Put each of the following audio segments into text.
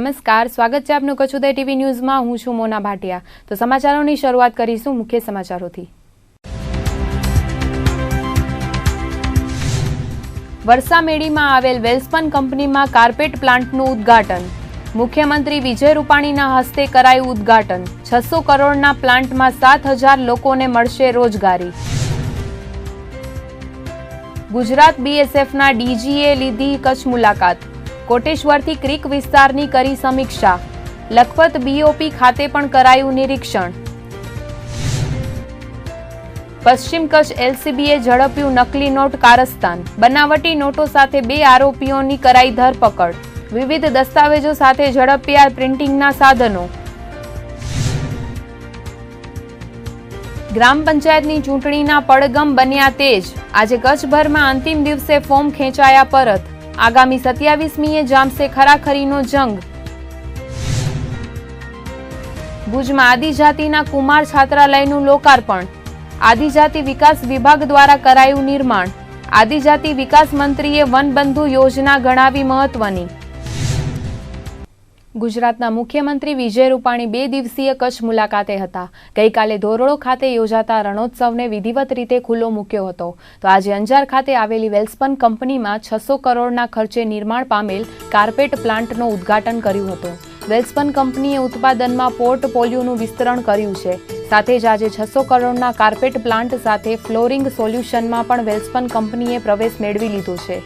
નમસ્કાર, સ્વાગત છે આપનું કચ્છ ઉદય ટીવી ન્યૂઝમાં। હું છું મોના ભાટિયા। તો સમાચારોની શરૂઆત કરીશું મુખ્ય સમાચારોથી। વરસામેડીમાં આવેલ વેલ્સપન કંપનીમાં કાર્પેટ પ્લાન્ટનું ઉદ્ઘાટન। મુખ્યમંત્રી વિજય રૂપાણીના હસ્તે કરાયું ઉદ્ઘાટન। 600 કરોડના પ્લાન્ટમાં 7,000 લોકોને મળશે રોજગારી। ગુજરાત બીએસએફના ડીજીએ લીધી કચ્છ મુલાકાત। કોટેશ્વરથી ક્રીક વિસ્તારની કરી સમીક્ષા। લખપત બીઓપી ખાતે પણ કરાયું નિરીક્ષણ। પશ્ચિમ કચ્છ એલસીબીએ ઝડપ્યું નકલી નોટ કારસ્તાન। બનાવટી નોટો સાથે 2 આરોપીઓની કરાઈ ધરપકડ। વિવિધ દસ્તાવેજો સાથે ઝડપ્યા પ્રિન્ટિંગના સાધનો। ગ્રામ પંચાયતની ચૂંટણીના પડઘમ બન્યા તેજ। આજે કચ્છભરમાં અંતિમ દિવસે ફોર્મ ખેંચાયા પરત। આગામી 27મીએ જામશે ખરાખરીનો જંગ। ભુજમાં આદિજાતિના કુમાર છાત્રાલયનું લોકાર્પણ। આદિજાતિ વિકાસ વિભાગ દ્વારા કરાયું નિર્માણ। આદિજાતિ વિકાસ મંત્રીએ વનબંધુ યોજના ગણાવી મહત્વની। ગુજરાતના મુખ્યમંત્રી વિજય રૂપાણી 2 દિવસીય કચ્છ મુલાકાતે હતા। ગઈકાલે ધોરડો ખાતે યોજાતા રણોત્સવને વિધિવત રીતે ખુલ્લો મૂક્યો હતો। તો આજે અંજાર ખાતે આવેલી વેલ્સપન કંપનીમાં 600 કરોડના ખર્ચે નિર્માણ પામેલ કાર્પેટ પ્લાન્ટનું ઉદ્ઘાટન કર્યું હતું। વેલ્સપન કંપનીએ ઉત્પાદનમાં પોર્ટફોલિયોનું વિસ્તરણ કર્યું છે। સાથે જ આજે 600 કરોડના કાર્પેટ પ્લાન્ટ સાથે ફ્લોરિંગ સોલ્યુશનમાં પણ વેલ્સપન કંપનીએ પ્રવેશ મેળવી લીધો છે।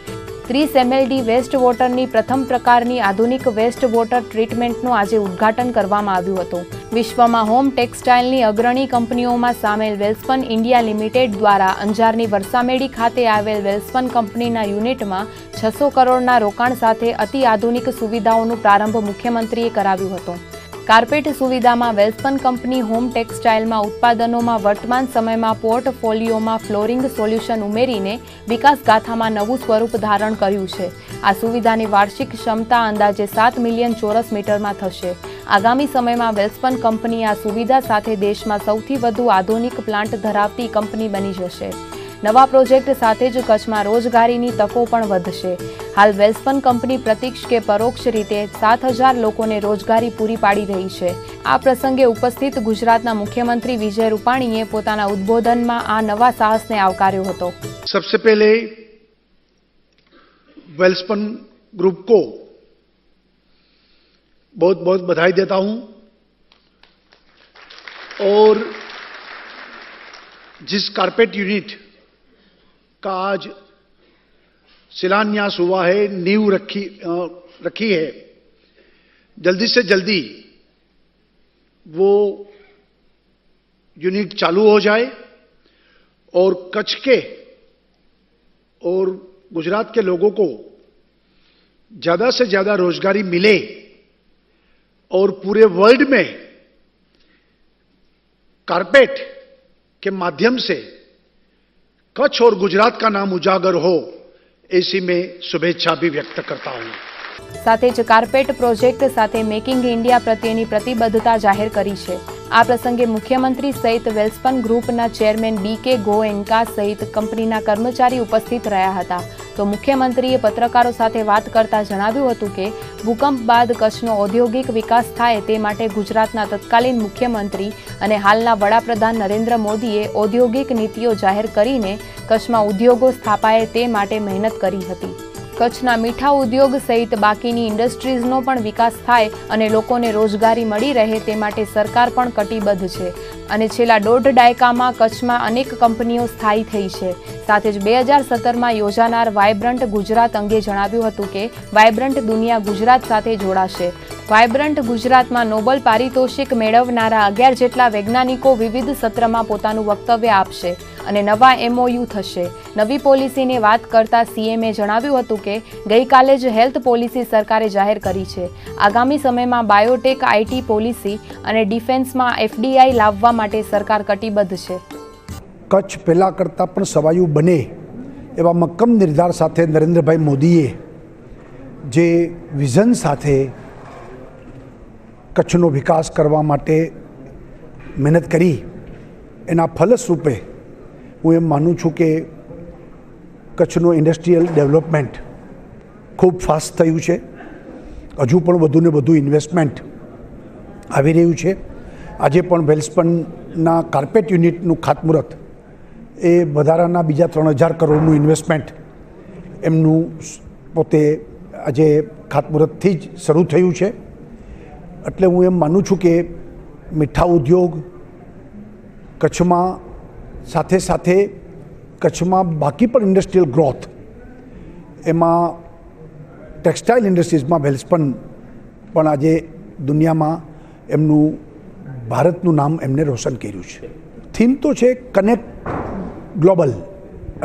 30 mld વેસ્ટ વોટરની પ્રથમ પ્રકારની આધુનિક વેસ્ટ વોટર ટ્રીટમેન્ટનું આજે ઉદ્ઘાટન કરવામાં આવ્યું હતું। વિશ્વમાં હોમ ટેક્સટાઇલની અગ્રણી કંપનીઓમાં સામેલ વેલ્સપન ઇન્ડિયા લિમિટેડ દ્વારા અંજારની વરસામેડી ખાતે આવેલ વેલ્સપન કંપનીના યુનિટમાં 600 કરોડના રોકાણ સાથે અતિ આધુનિક સુવિધાઓનો પ્રારંભ મુખ્યમંત્રીએ કરાવ્યો હતો। કાર્પેટ સુવિધામાં વેલ્સપન કંપની હોમ ટેક્સટાઇલમાં ઉત્પાદનોમાં વર્તમાન સમયમાં પોર્ટફોલિયોમાં ફ્લોરિંગ સોલ્યુશન ઉમેરીને વિકાસ ગાથામાં નવું સ્વરૂપ ધારણ કર્યું છે। આ સુવિધાની વાર્ષિક ક્ષમતા અંદાજે 7 મિલિયન ચોરસ મીટરમાં થશે। આગામી સમયમાં વેલ્સપન કંપની આ સુવિધા સાથે દેશમાં સૌથી વધુ આધુનિક પ્લાન્ટ ધરાવતી કંપની બની જશે। નવા પ્રોજેક્ટ સાથે જ કચ્છમાં રોજગારીની તકો પણ વધશે। હાલ વેલ્સપન કંપની પ્રત્યક્ષ કે પરોક્ષ રીતે 7,000 લોકોને રોજગારી પૂરી પાડી રહી છે। આ પ્રસંગે ઉપસ્થિત ગુજરાતના મુખ્યમંત્રી વિજય રૂપાણીએ પોતાના ઉદ્બોધનમાં આ નવા સાહસને આવકાર્યો હતો। सबसे पहले वेल्सपन ग्रुप को बहुत बहुत बधाई देता हूं और जिस कारपेट यूनिट का आज शिलान्यास हुआ है, नींव रखी है, जल्दी से जल्दी वो यूनिट चालू हो जाए और कच्छ के और गुजरात के लोगों को ज़्यादा से ज़्यादा रोजगारी मिले और पूरे वर्ल्ड में कारपेट के माध्यम से कच्छ और गुजरात का नाम उजागर हो, ऐसी मैं शुभेच्छा भी व्यक्त करता हूं। સાથે જ કાર્પેટ પ્રોજેક્ટ સાથે મેકિંગ ઇન્ડિયા પ્રત્યેની પ્રતિબદ્ધતા જાહેર કરી છે। આ પ્રસંગે મુખ્યમંત્રી સહિત વેલ્સપન ગ્રુપના ચેરમેન BK ગોએન્કા સહિત કંપનીના કર્મચારી ઉપસ્થિત રહ્યા હતા। તો મુખ્યમંત્રીએ પત્રકારો સાથે વાત કરતા જણાવ્યું હતું કે ભૂકંપ બાદ કચ્છનો ઔદ્યોગિક વિકાસ થાય તે માટે ગુજરાતના તત્કાલીન મુખ્યમંત્રી અને હાલના વડાપ્રધાન નરેન્દ્ર મોદીએ ઔદ્યોગિક નીતિઓ જાહેર કરીને કચ્છમાં ઉદ્યોગો સ્થાપાય તે માટે મહેનત કરી હતી। કચ્છના મીઠા ઉદ્યોગ સહિત બાકીની ઇન્ડસ્ટ્રીઝનો પણ વિકાસ થાય અને લોકોને રોજગારી મળી રહે તે માટે સરકાર પણ કટિબદ્ધ છે અને છેલ્લા 1.5 દાયકામાં કચ્છમાં અનેક કંપનીઓ સ્થાયી થઈ છે। સાથે જ 2017માં યોજાનાર વાયબ્રન્ટ ગુજરાત અંગે જણાવ્યું હતું કે વાયબ્રન્ટ દુનિયા ગુજરાત સાથે જોડાશે। વાયબ્રન્ટ ગુજરાતમાં નોબેલ પારિતોષિક મેળવનારા 11 જેટલા વૈજ્ઞાનિકો વિવિધ સત્રમાં પોતાનું વક્તવ્ય આપશે અને નવા MOU થશે। નવી પોલિસીની વાત કરતા CMએ જણાવ્યું હતું કે ગઈકાલે જ હેલ્થ પોલિસી સરકારે જાહેર કરી છે। આગામી સમયમાં બાયોટેક IT પોલિસી અને ડિફેન્સમાં FDI લાવવા માટે સરકાર કટિબદ્ધ છે। કચ્છ પહેલાં કરતાં પણ સવાયું બને એવા મક્કમ નિર્ધાર સાથે નરેન્દ્રભાઈ મોદીએ જે વિઝન સાથે કચ્છનો વિકાસ કરવા માટે મહેનત કરી એના ફલસ્વરૂપે હું એમ માનું છું કે કચ્છનું ઇન્ડસ્ટ્રીયલ ડેવલપમેન્ટ ખૂબ ફાસ્ટ થયું છે હજુ પણ વધુને વધુ ઇન્વેસ્ટમેન્ટ આવી રહ્યું છે. આજે પણ વેલ્સપનના કાર્પેટ યુનિટનું ખાતમુહૂર્ત એ વધારાના બીજા 3000 કરોડનું ઇન્વેસ્ટમેન્ટ એમનું પોતે આજે ખાતમુહૂર્તથી જ શરૂ થયું છે. એટલે હું એમ માનું છું કે મીઠા ઉદ્યોગ કચ્છમાં સાથે સાથે કચ્છમાં બાકી પણ ઇન્ડસ્ટ્રીયલ ગ્રોથ, એમાં ટેક્સટાઇલ ઇન્ડસ્ટ્રીઝમાં વેલ્સપન પણ આજે દુનિયામાં એમનું ભારતનું નામ એમને રોશન કર્યું છે. થીમ તો છે કનેક્ટ ગ્લોબલ,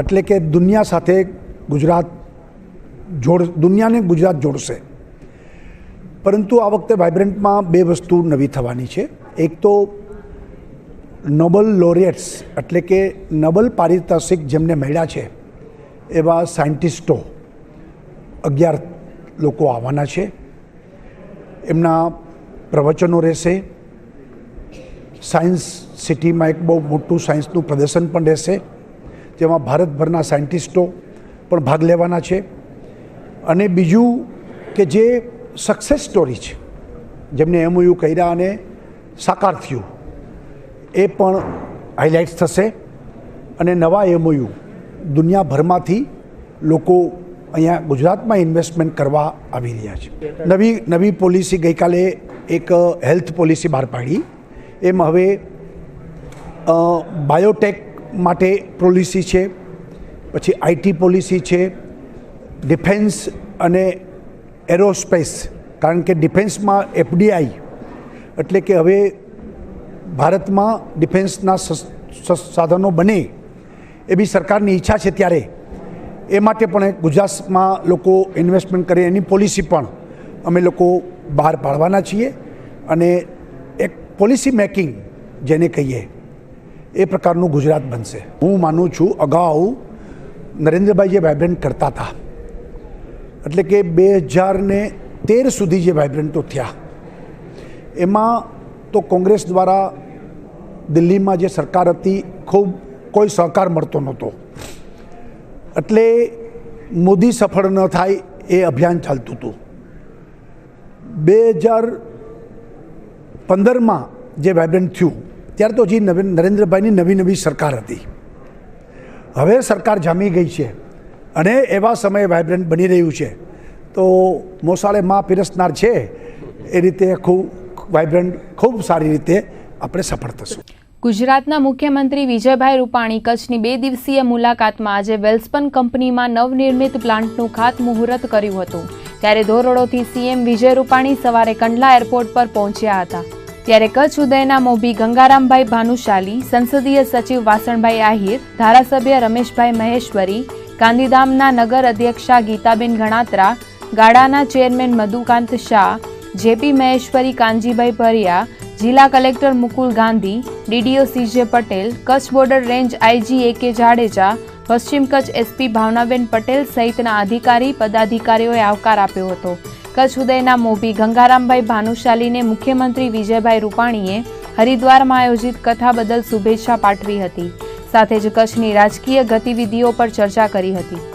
એટલે કે દુનિયા સાથે ગુજરાત દુનિયાને ગુજરાત જોડશે. પરંતુ આ વખતે વાઇબ્રન્ટમાં બે વસ્તુ નવી થવાની છે. એક તો નોબલ લોરિએટ્સ એટલે કે નોબલ પારિતોષિક જેમને મળ્યા છે એવા સાયન્ટિસ્ટો 11 લોકો આવવાના છે. એમના પ્રવચનો રહેશે. સાયન્સ સિટીમાં એક બહુ મોટું સાયન્સનું પ્રદર્શન પણ રહેશે, જેમાં ભારતભરના સાયન્ટિસ્ટો પણ ભાગ લેવાના છે. અને બીજું કે જે સક્સેસ સ્ટોરી છે, જેમને MOU કર્યા અને સાકાર થયું, એ પણ હાઇલાઇટ્સ થશે. અને નવા MOU દુનિયાભરમાંથી લોકો અહીંયા ગુજરાતમાં ઇન્વેસ્ટમેન્ટ કરવા આવી રહ્યા છે. નવી પોલિસી ગઈકાલે એક હેલ્થ પોલિસી બહાર પાડી. એમ હવે બાયોટેક માટે પોલિસી છે, પછી IT પોલિસી છે, ડિફેન્સ અને એરોસ્પેસ, કારણ કે ડિફેન્સમાં FDI એટલે કે હવે ભારતમાં ડિફેન્સના સાધનો બને એવી સરકારની ઈચ્છા છે. ત્યારે એ માટે પણ ગુજરાતમાં લોકો ઇન્વેસ્ટમેન્ટ કરે એની પોલિસી પણ અમે લોકો બહાર પાડવાના છીએ. અને એક પોલિસી મેકિંગ જેને કહીએ એ પ્રકારનું ગુજરાત બનશે. હું માનું છું અગાઉ નરેન્દ્રભાઈ જે વાઇબ્રન્ટ કરતા હતા, એટલે કે 2013 સુધી જે વાઇબ્રન્ટો થયા, એમાં તો કોંગ્રેસ દ્વારા દિલ્હીમાં જે સરકાર હતી ખૂબ કોઈ સહકાર મળતો નહોતો. એટલે મોદી સફળ ન થાય એ અભિયાન ચાલતું હતું. 2015માં જે વાઇબ્રન્ટ થયું ત્યારે તો હજી નરેન્દ્રભાઈની નવી સરકાર હતી. હવે સરકાર જામી ગઈ છે અને એવા સમયે વાઇબ્રન્ટ બની રહ્યું છે. તો મોસાળે માં પીરસનાર છે એ રીતે વાઇબ્રન્ટ ખૂબ સારી રીતે આપણે સફળ થશું. ગુજરાતના મુખ્યમંત્રી વિજયભાઈ રૂપાણી કચ્છની 2 દિવસીય મુલાકાતમાં આજે વેલ્સપન કંપનીમાં નવનિર્મિત પ્લાન્ટનું ખાતમુહૂર્ત કર્યું હતું. ત્યારે ધોરડોથી CM વિજય રૂપાણી સવારે કંડલા એરપોર્ટ પર પહોંચ્યા હતા. ત્યારે કચ્છ ઉદયના મોભી ગંગારામભાઈ ભાનુશાલી, સંસદીય સચિવ વાસણભાઈ આહિર, ધારાસભ્ય રમેશભાઈ મહેશ્વરી, ગાંધીધામના નગર અધ્યક્ષા ગીતાબેન ગણાત્રા, ગાડાના ચેરમેન મધુકાંત શાહ, JP મહેશ્વરી, કાનજીભાઈ ભરિયા, જિલ્લા collector Mukul Gandhi, DDO CJ Patel, Kutch border range IG AK Jadeja, પશ્ચિમ કચ્છ SP ભાવનાબેન પટેલ સહિતના અધિકારી પદાધિકારીઓએ આવકાર આપ્યો હતો. કચ્છ ઉદયના મોભી ગંગારામભાઈ ભાનુશાલીને મુખ્યમંત્રી વિજયભાઈ રૂપાણીએ હરિદ્વારમાં આયોજિત કથા બદલ શુભેચ્છા પાઠવી હતી. સાથે જ કચ્છની રાજકીય ગતિવિધિઓ પર ચર્ચા કરી હતી.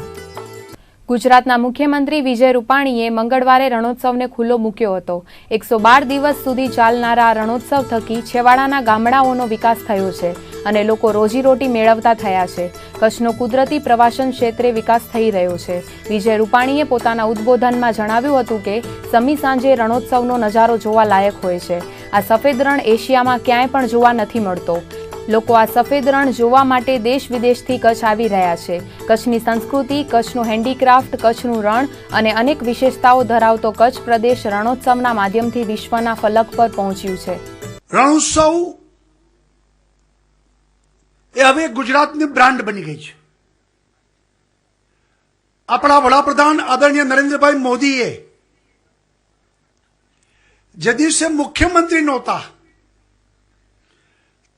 ગુજરાતના મુખ્યમંત્રી વિજય રૂપાણીએ મંગળવારે રણોત્સવને ખુલ્લો મૂક્યો હતો. 112 દિવસ સુધી ચાલનારા આ રણોત્સવ થકી છેવાડાના ગામડાઓનો વિકાસ થયો છે અને લોકો રોજીરોટી મેળવતા થયા છે. કચ્છનો કુદરતી પ્રવાસન ક્ષેત્રે વિકાસ થઈ રહ્યો છે. વિજય રૂપાણીએ પોતાના ઉદ્બોધનમાં જણાવ્યું હતું કે સમી સાંજે રણોત્સવનો નજારો જોવા લાયક હોય છે. આ સફેદ રણ એશિયામાં ક્યાંય પણ જોવા નથી મળતો. લોકો આ સફેદ રણ જોવા માટે દેશ વિદેશથી કચ્છ આવી રહ્યા છે. કચ્છની સંસ્કૃતિ, કચ્છનું હેન્ડીક્રાફ્ટ, કચ્છનું રણ અને અનેક વિશેષતાઓ ધરાવતો કચ્છ પ્રદેશ રણોત્સવના માધ્યમથી વિશ્વના ફલક પર પહોંચ્યું છે. રણોત્સવ એ હવે ગુજરાતની બ્રાન્ડ બની ગઈ છે. આપણા વડાપ્રધાન આદરણીય નરેન્દ્રભાઈ મોદીએ જે દિવસે મુખ્યમંત્રી નહોતા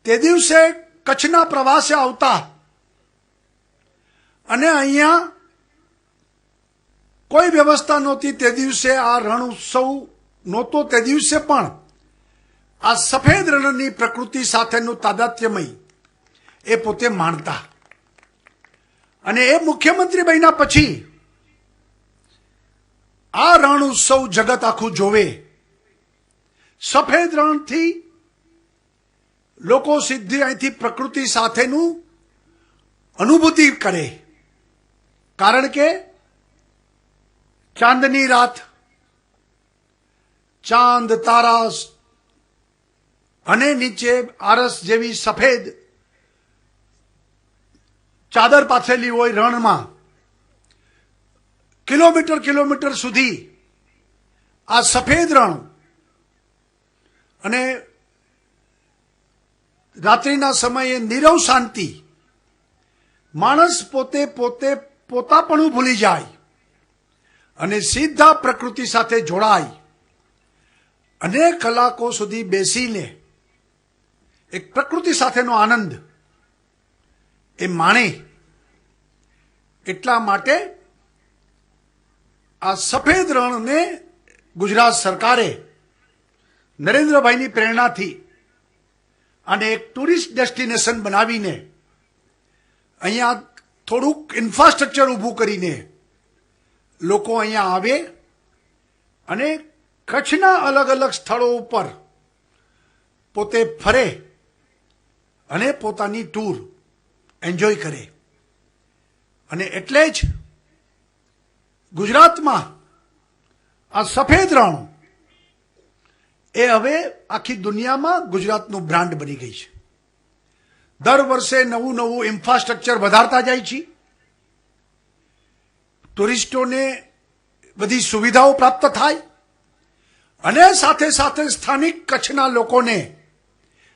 તે દિવસે કચ્છના પ્રવાસે આવતા અને અહીંયા કોઈ વ્યવસ્થા નહોતી તે દિવસે આ રણ ઉત્સવ નહોતો તે દિવસે પણ આ સફેદ રણની પ્રકૃતિ સાથેનું તાદાત્મ્ય એ પોતે માણતા. અને એ મુખ્યમંત્રી બન્યા પછી આ રણ ઉત્સવ જગત આખું જોવે. સફેદ રણથી લોકો સીધી અહીંથી પ્રકૃતિ સાથેનું અનુભૂતિ કરે. કારણ કે ચાંદની રાત, ચાંદ તારા અને નીચે આરસ જેવી સફેદ ચાદર પાથરેલી હોય રણમાં. કિલોમીટર સુધી આ સફેદ રણ અને રાત્રિના સમયે નીરવ શાંતિ. માણસ પોતાપણું ભૂલી જાય અને સીધા પ્રકૃતિ સાથે જોડાય. અનેક કલાકો સુધી બેસીને એક પ્રકૃતિ સાથેનો આનંદ એ માણે. એટલા માટે આ સફેદ રણને ગુજરાત સરકારે નરેન્દ્રભાઈની પ્રેરણાથી અને એક ટુરિસ્ટ ડેસ્ટિનેશન બનાવીને અહીંયા થોડુંક ઇન્ફ્રાસ્ટ્રક્ચર ઊભું કરીને લોકો અહીંયા આવે અને કચ્છના અલગ અલગ સ્થળો ઉપર પોતે ફરે અને પોતાની ટૂર એન્જોય કરે. અને એટલે જ ગુજરાતમાં આ સફેદ રણ એ હવે આખી દુનિયામાં ગુજરાતનું બ્રાન્ડ બની ગઈ છે. દર વર્ષે નવું ઇન્ફ્રાસ્ટ્રક્ચર વધારતા જાય છે. ટુરિસ્ટોને બધી સુવિધાઓ પ્રાપ્ત થાય અને સાથે સાથે સ્થાનિક કચ્છના લોકોને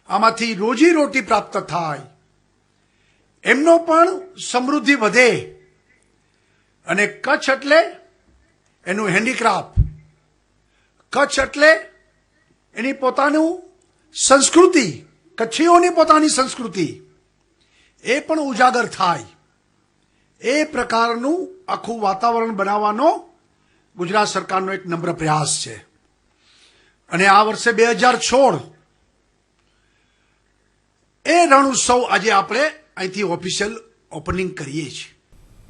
આમાંથી રોજીરોટી પ્રાપ્ત થાય. એમનો પણ સમૃદ્ધિ વધે. અને કચ્છ એટલે એનું હેન્ડીક્રાફ્ટ, કચ્છ એટલે એની પોતાનું સંસ્કૃતિ, કચ્છીઓની પોતાની સંસ્કૃતિ એ પણ ઉજાગર થાય. એ પ્રકારનું આખું વાતાવરણ બનાવવાનો ગુજરાત સરકારનો એક નમ્ર પ્રયાસ છે. અને આ વર્ષે 2016 એ રણ ઉત્સવ આજે આપણે અહીંથી ઓફિશિયલ ઓપનિંગ કરીએ છીએ.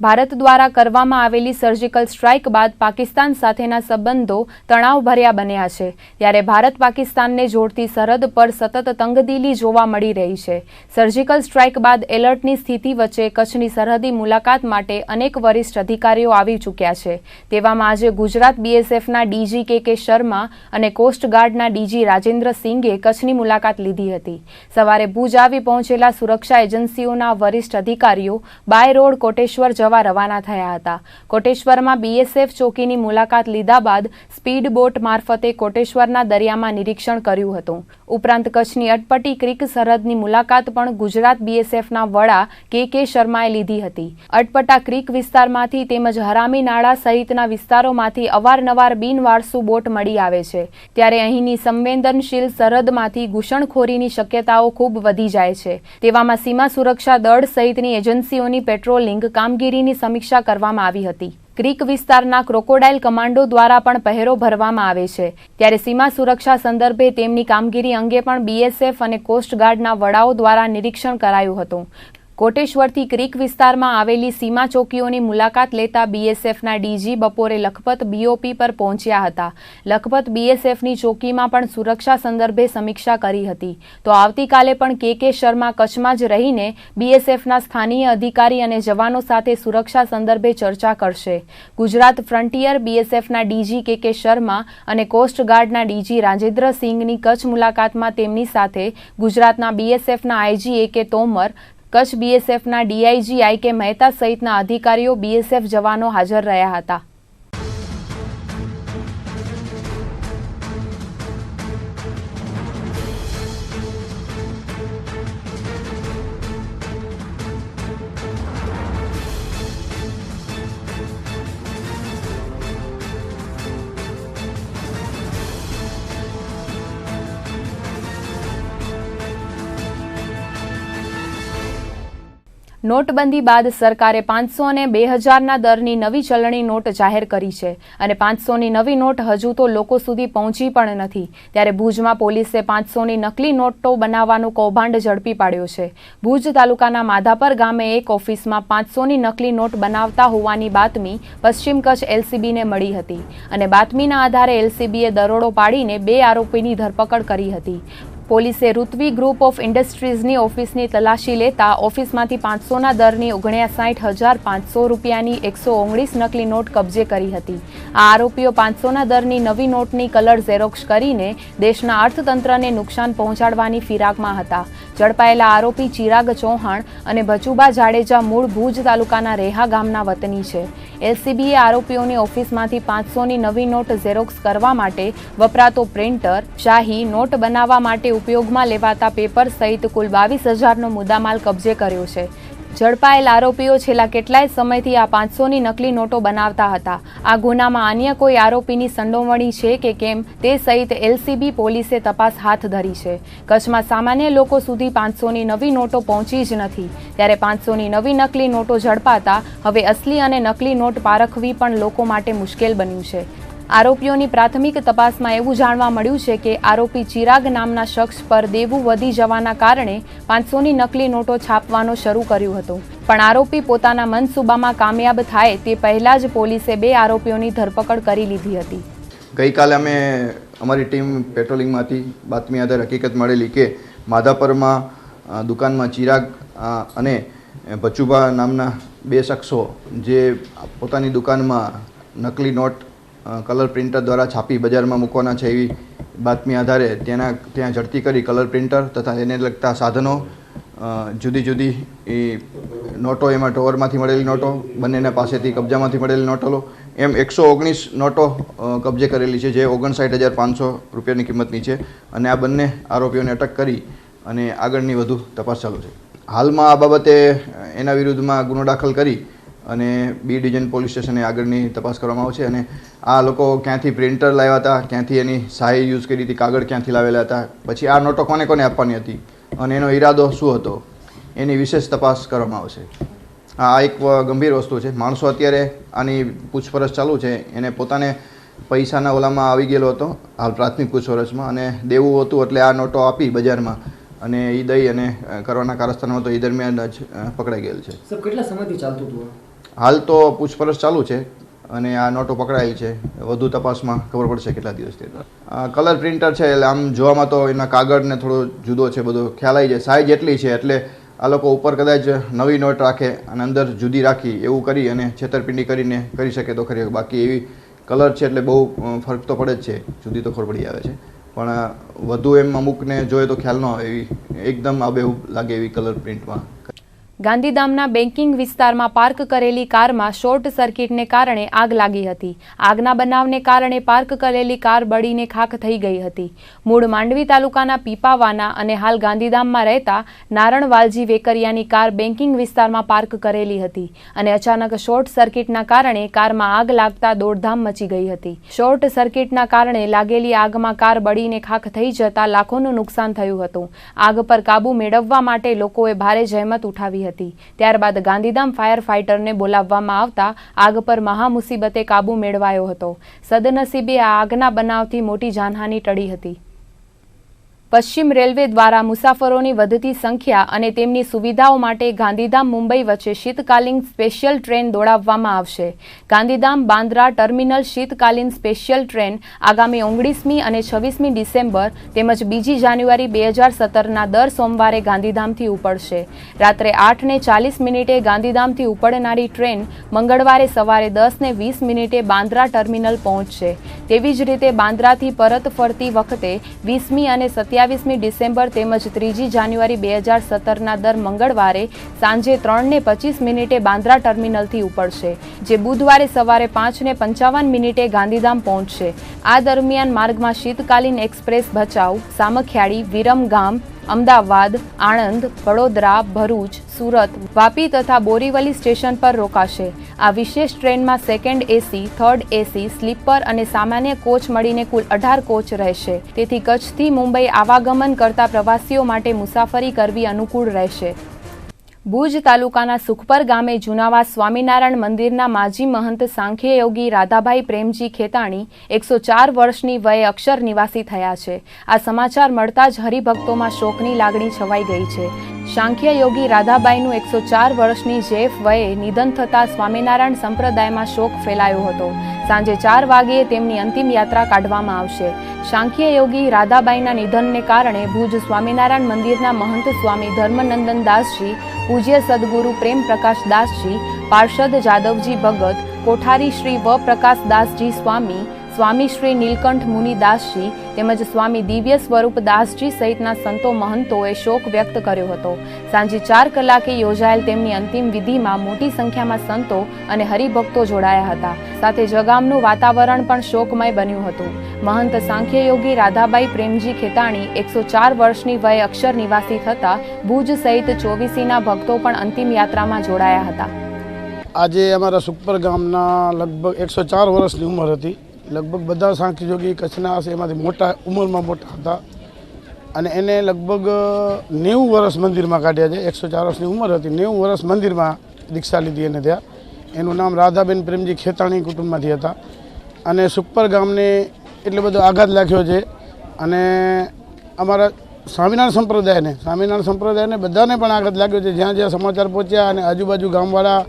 ભારત દ્વારા કરવામાં આવેલી સર્જિકલ સ્ટ્રાઇક બાદ પાકિસ્તાન સાથેના સંબંધો તણાવભર્યા બન્યા છે. ત્યારે ભારત પાકિસ્તાનને જોડતી સરહદ પર સતત તંગદિલી જોવા મળી રહી છે. સર્જિકલ સ્ટ્રાઇક બાદ એલર્ટની સ્થિતિ વચ્ચે કચ્છની સરહદી મુલાકાત માટે અનેક વરિષ્ઠ અધિકારીઓ આવી ચૂક્યા છે. તેવામાં આજે ગુજરાત બીએસએફના ડીજી કે શર્મા અને કોસ્ટગાર્ડના ડીજી રાજેન્દ્ર સિંઘે કચ્છની મુલાકાત લીધી હતી. સવારે ભુજ આવી પહોંચેલા સુરક્ષા એજન્સીઓના વરિષ્ઠ અધિકારીઓ બાય રોડ કોટેશ્વર રવાના થયા હતા. કોટેશ્વરમાં બીએસએફ ચોકીની મુલાકાત લીધા બાદ સ્પીડ બોટ મારફતે કોટેશ્વરના દરિયામાં નિરીક્ષણ કર્યું હતું. ઉપરાંત કચ્છની અટપટી ક્રીક સરહદની મુલાકાત પણ ગુજરાત બીએસએફના વડા કે શર્માએ લીધી હતી. અટપટા ક્રીક વિસ્તારમાંથી તેમજ હરામી નાળા સહિતના વિસ્તારોમાંથી અવારનવાર બિનવારસુ બોટ મળી આવે છે. ત્યારે અહીંની સંવેદનશીલ સરહદમાંથી ઘૂસણખોરીની શક્યતાઓ ખૂબ વધી જાય છે. તેવામાં સીમા સુરક્ષા દળ સહિતની એજન્સીઓની પેટ્રોલિંગ કામગીરીની સમીક્ષા કરવામાં આવી હતી. ક્રીક વિસ્તારના ક્રોકોડાઇલ કમાન્ડો દ્વારા પણ પહેરો ભરવામાં આવે છે. ત્યારે સીમા સુરક્ષા સંદર્ભે તેમની કામગીરી અંગે પણ બીએસએફ અને કોસ્ટગાર્ડના વડાઓ દ્વારા નિરીક્ષણ કરાયું હતું. કોટેશ્વરથી ક્રીક વિસ્તારમાં આવેલી સીમા ચોકીઓની મુલાકાત લેતા બીએસએફના ડીજી બપોરે લખપત બીઓપી પર પહોંચ્યા હતા. લખપત બીએસએફની ચોકીમાં પણ સુરક્ષા સંદર્ભે સમીક્ષા કરી હતી. તો આવતીકાલે પણ કે શર્મા કચ્છમાં જ રહીને બીએસએફના સ્થાનીય અધિકારી અને જવાનો સાથે સુરક્ષા સંદર્ભે ચર્ચા કરશે. ગુજરાત ફ્રન્ટિયર બીએસએફના ડીજી કે શર્મા અને કોસ્ટગાર્ડના ડીજી રાજેન્દ્ર સિંઘની કચ્છ મુલાકાતમાં તેમની સાથે ગુજરાતના બીએસએફના આઈજી કે તોમર, કચ્છ બીએસએફના ડીઆઈજી કે મહેતા સહિતના અધિકારીઓ, બીએસએફ જવાનો હાજર રહ્યા હતા. નોટબંધી બાદ સરકારે 500 અને 2000ના દરની નવી ચલણી નોટ જાહેર કરી છે અને 500ની નવી નોટ હજુ તો લોકો સુધી પહોંચી પણ નથી. ત્યારે ભુજમાં પોલીસે 500ની નકલી નોટો બનાવવાનું કૌભાંડ ઝડપી પાડ્યો છે. ભુજ તાલુકાના માધાપર ગામે એક ઓફિસમાં 500ની નકલી નોટ બનાવતા હોવાની બાતમી પશ્ચિમ કચ્છ એલસીબીને મળી હતી અને બાતમીના આધારે એલસીબીએ દરોડો પાડીને 2 આરોપીની ધરપકડ કરી હતી. પોલીસે ઋત્વી ગ્રુપ ઓફ ઇન્ડસ્ટ્રીઝની ઓફિસની તલાશી લેતા ઓફિસમાંથી 500ના દરની 59500 રૂપિયાની 119 નકલી નોટ કબજે કરી હતી. આ આરોપીઓ 500ના દરની નવી નોટની કલર ઝેરોક્સ કરીને દેશના અર્થતંત્રને નુકસાન પહોંચાડવાની ફિરાકમાં હતા. ઝડપાયેલા આરોપી ચિરાગ ચૌહાણ અને ભચુબા જાડેજા મૂળ ભુજ તાલુકાના રેહા ગામના વતની છે. એલસીબીએ આરોપીઓની ઓફિસમાંથી 500ની નવી નોટ ઝેરોક્સ કરવા માટે વપરાતો પ્રિન્ટર, શાહી નોટ બનાવવા માટે ઉપયોગમાં લેવાતા પેપર સહિત કુલ 22,000નો મુદ્દામાલ કબજે કર્યો છે. ઝડપાયેલ આરોપીઓ છેલ્લા કેટલાય સમયથી આ 500ની નકલી નોટો બનાવતા હતા. આ ગુનામાં અન્ય કોઈ આરોપીની સંડોવણી છે કે કેમ તે સહિત એલસીબી પોલીસે તપાસ હાથ ધરી છે. કચ્છમાં સામાન્ય લોકો સુધી 500ની નવી નોટો પહોંચી જ નથી, ત્યારે 500ની નવી નકલી નોટો ઝડપાતા હવે અસલી અને નકલી નોટ પારખવી પણ લોકો માટે મુશ્કેલ બન્યું છે. આરોપીઓની પ્રાથમિક તપાસમાં એવું જાણવા મળ્યું છે કે આરોપી ચિરાગ નામના શખ્સ પર દેવું વધી જવાના કારણે 500ની નકલી નોટો છાપવાનો શરૂ કર્યું હતું. પણ આરોપી પોતાના મનસૂબામાં કામયાબ થાય તે પહેલા જ પોલીસે 2 આરોપીઓની ધરપકડ કરી લીધી હતી. ગઈકાલે અમે અમારી ટીમ પેટ્રોલિંગમાં હતી. બાતમી આધારે હકીકત મળેલી કે માધાપરમાં દુકાનમાં ચિરાગ અને ભચુબા નામના 2 શખ્સો જે પોતાની દુકાનમાં નકલી નોટ કલર પ્રિન્ટર દ્વારા છાપી બજારમાં મૂકવાના છે એવી બાતમી આધારે ત્યાં ઝડપી કરી કલર પ્રિન્ટર તથા એને લગતા સાધનો, જુદી જુદી નોટો, એમાં ટોવરમાંથી મળેલી નોટો, બંનેના પાસેથી કબજામાંથી મળેલી નોટો, એમ 119 નોટો કબજે કરેલી છે જે 59,500 રૂપિયાની કિંમતની છે અને આ બંને આરોપીઓને અટક કરી અને આગળની વધુ તપાસ ચાલુ છે. હાલમાં આ બાબતે એના વિરુદ્ધમાં ગુનો દાખલ કરી અને બી ડિવિઝન પોલીસ સ્ટેશને આગળની તપાસ કરવામાં આવશે અને આ લોકો ક્યાંથી પ્રિન્ટર લાવ્યા હતા, ક્યાંથી એની શાહી યુઝ કરી હતી, કાગળ ક્યાંથી લાવેલા હતા, પછી આ નોટો કોને કોને આપવાની હતી અને એનો ઈરાદો શું હતો એની વિશેષ તપાસ કરવામાં આવશે. આ એક ગંભીર વસ્તુ છે. માણસો અત્યારે આની પૂછપરછ ચાલુ છે. એને પોતાને પૈસાના ઓલામાં આવી ગયેલો હતો હાલ પ્રાથમિક પૂછપરછમાં અને દેવું હતું એટલે આ નોટો આપી બજારમાં અને એ દઈ અને કરવાના કારસ્તાનમાં તો એ દરમિયાન જ પકડાઈ ગયેલ છે. સર, કેટલા સમયથી ચાલતું હતું? હાલ તો પૂછપરછ ચાલુ છે અને આ નોટો પકડાયેલ છે. વધુ તપાસમાં ખબર પડશે કેટલા દિવસથી. કલર પ્રિન્ટર છે એટલે આમ જોવામાં તો એના કાગળને થોડો જુદો છે, બધો ખ્યાલ આવી જાય. સાઇઝ એટલી છે એટલે આ લોકો ઉપર કદાચ નવી નોટ રાખે અને અંદર જુદી રાખી એવું કરી અને છેતરપિંડી કરીને કરી શકે તો ખરી. બાકી એવી કલર છે એટલે બહુ ફરક તો પડે જ છે, જુદી તો ખબર પડી આવે છે. પણ વધુ એમ અમુકને જોઈએ તો ખ્યાલ ન આવે એવી એકદમ આબેહૂબ લાગે એવી કલર પ્રિન્ટમાં. ગાંધીધામના બેન્કિંગ વિસ્તારમાં પાર્ક કરેલી કારમાં શોર્ટ સર્કિટને કારણે આગ લાગી હતી. આગના બનાવને કારણે પાર્ક કરેલી કાર બળીને ખાખ થઈ ગઈ હતી. મૂળ માંડવી તાલુકાના પીપાવાના અને હાલ ગાંધીધામમાં રહેતા નારણવાલજી વેકરિયાની કાર બેન્કિંગ વિસ્તારમાં પાર્ક કરેલી હતી અને અચાનક શોર્ટ સર્કિટના કારણે કારમાં આગ લાગતા દોડધામ મચી ગઈ હતી. શોર્ટ સર્કિટના કારણે લાગેલી આગમાં કાર બળીને ખાખ થઈ જતા લાખોનું નુકસાન થયું હતું. આગ પર કાબુ મેળવવા માટે લોકોએ ભારે જહેમત ઉઠાવી હતી. ત્યારબાદ ગાંધીધામ ફાયર ફાઇટરને બોલાવવામાં આવતા આગ પર મહામુસીબતે કાબુ મેળવાયો હતો. સદનસીબે આ આગના બનાવથી મોટી જાનહાનિ ટળી હતી. પશ્ચિમ રેલવે દ્વારા મુસાફરોની વધતી સંખ્યા અને તેમની સુવિધાઓ માટે ગાંધીધામ મુંબઈ વચ્ચે શીતકાલીન સ્પેશિયલ ટ્રેન દોડાવવામાં આવશે. ગાંધીધામ બાંદ્રા ટર્મિનલ શીતકાલીન સ્પેશિયલ ટ્રેન આગામી 19મી અને 26મી ડિસેમ્બર તેમજ 2 જાન્યુઆરી 2017ના દર સોમવારે ગાંધીધામથી ઉપડશે. રાત્રે 8:40 ગાંધીધામથી ઉપડનારી ટ્રેન મંગળવારે સવારે 10:20 બાંદ્રા ટર્મિનલ પહોંચશે. તેવી જ રીતે બાંદ્રાથી પરત ફરતી વખતે 20મી અને 27મી ડિસેમ્બર તેમજ 3 જાન્યુઆરી 2017ના દર મંગળવારે સાંજે 3:25 બાંદ્રા ટર્મિનલથી ઉપડશે, જે બુધવારે સવારે 5:55 ગાંધીધામ પહોંચશે. આ દરમિયાન માર્ગમાં શીતકાલીન એક્સપ્રેસ ભચાઉ, સામખિયાળી, વિરમગામ, અમદાવાદ, આણંદ, વડોદરા, ભરૂચ, સુરત, વાપી તથા બોરીવલી સ્ટેશન પર રોકાશે. આ વિશેષ ટ્રેનમાં second AC, third AC, sleeper અને સામાન્ય કોચ મળીને કુલ 18 કોચ રહેશે. તેથી કચ્છથી મુંબઈ આવાગમન કરતા પ્રવાસીઓ માટે મુસાફરી કરવી અનુકૂળ રહેશે. ભુજ તાલુકાના સુખપર ગામે જુનાવાસ સ્વામિનારાયણ મંદિરના માજી મહંત સાંખ્ય યોગી રાધાભાઈ પ્રેમજી ખેતાણી 104 વર્ષની વયે અક્ષર નિવાસી થયા છે। આ સમાચાર મળતા જ હરિભક્તોમાં શોકની લાગણી છવાઈ ગઈ છે। સાંખ્ય યોગી રાધાબાઈનું 104 વર્ષની જેફ વયે નિધન થતાં સ્વામિનારાયણ સંપ્રદાયમાં શોક ફેલાયો હતો। સાંજે 4 વાગ્યે તેમની અંતિમ યાત્રા કાઢવામાં આવશે। સાંખ્ય યોગી રાધાબાઈના નિધનને કારણે ભુજ સ્વામિનારાયણ મંદિરના મહંત સ્વામી ધર્મનંદન દાસજી, પૂજ્ય સદગુરુ પ્રેમ પ્રકાશ દાસજી, પાર્ષદ જાદવજી ભગત, કોઠારી શ્રી વ પ્રકાશ દાસજી સ્વામી, સ્વામી શ્રી નીલકંઠ મુનિ દાસજી તેમજ સ્વામી દિવ્ય સ્વરૂપ દાસજી સહિતના સંતો મહંતોએ શોક વ્યક્ત કર્યો હતો। સાંજે 4 કલાકે યોજાયેલ તેમની અંતિમ વિધિમાં મોટી સંખ્યામાં સંતો અને હરિભક્તો જોડાયા હતા। સાથે જ ગામનું વાતાવરણ પણ શોકમય બન્યું હતું। મહંત સાંખ્ય યોગી રાધાબાઈ પ્રેમજી ખેતાણી 104 વર્ષની વયે અક્ષર નિવાસી થતા ભુજ સહિત ચોવીસીના ભક્તો પણ અંતિમ યાત્રામાં જોડાયા હતા। આજે અમારા સુખપર ગામના લગભગ 104 વર્ષની ઉંમર હતી। લગભગ બધા સાંખ્ય યોગી કચ્છના હશે એમાંથી મોટા ઉંમરમાં મોટા હતા અને એને લગભગ 90 વર્ષ મંદિરમાં કાઢ્યા છે। 104 વર્ષની ઉંમર હતી, 90 વર્ષ મંદિરમાં દીક્ષા લીધી એને ત્યાં। એનું નામ રાધાબેન પ્રેમજી ખેતાણી કુટુંબમાંથી હતા અને સુખપર ગામને એટલો બધો આઘાત લાગ્યો છે અને અમારા સ્વામિનારાયણ સંપ્રદાયને બધાને પણ આઘાત લાગ્યો છે। જ્યાં જ્યાં સમાચાર પહોંચ્યા અને આજુબાજુ ગામવાળા